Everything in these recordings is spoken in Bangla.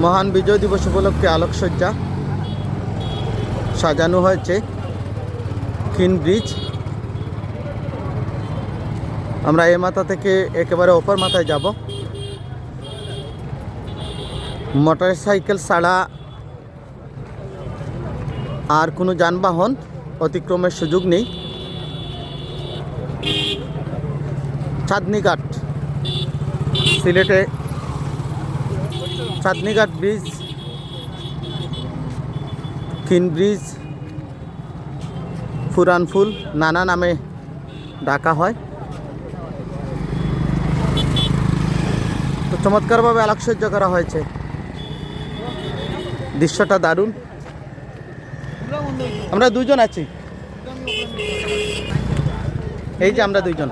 মহান বিজয় দিবস উপলক্ষে আলোকসজ্জা সাজানো হয়েছে কিন ব্রিজ। আমরা এই মাথা থেকে একেবারে অপর মাথায় যাব। মোটরসাইকেল ছাড়া আর কোনো যানবাহন অতিক্রমের সুযোগ নেই। চাঁদনীঘাট, সিলেটে চাঁদনীঘাট ব্রিজ, কিন ব্রিজ, ফুরানফুল নানা নামে ডাকা হয়। তো চমৎকারভাবে আলোকসজ্জা করা হয়েছে, দৃশ্যটা দারুণ। আমরা দুজন আছি, এই যে আমরা দুইজন।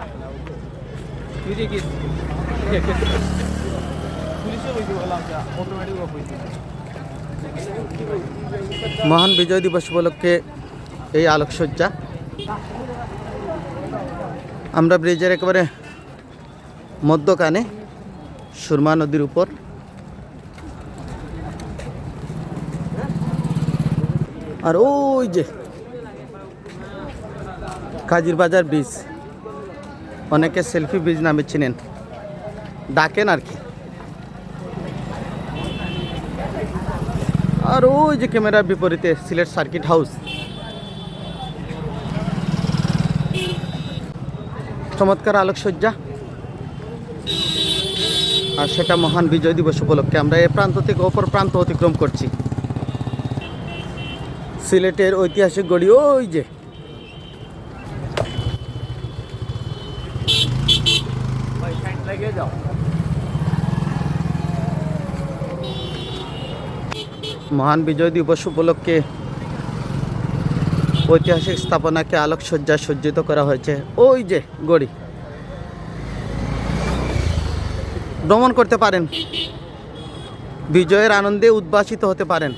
মহান বিজয় দিবস উপলক্ষে এই আলোকসজ্জা। আমরা ব্রিজের একেবারে মধ্যখানে সুরমা নদীর উপর। আর ওই যে কাজির বাজার ব্রিজ, অনেকে সেলফি ব্রিজ নামে চিনেন, ডাকেন আর কি। আর ওই যে ক্যামেরার বিপরীতে সিলেট সার্কিট হাউস। চমৎকার আলোকসজ্জা, আর সেটা মহান বিজয় দিবস উপলক্ষে। আমরা এ প্রান্ত থেকে অপর প্রান্ত অতিক্রম করছি। সিলেটের ঐতিহাসিক গড়ি ওই যে, মহান বিজয় দিবস উপলক্ষে ঐতিহাসিক স্থাপনাকে আলোকসজ্জা সজ্জিত করা হয়েছে। ওই যে গড়ি, ভ্রমণ করতে পারেন, বিজয়ের আনন্দে উদ্ভাসিত হতে পারেন।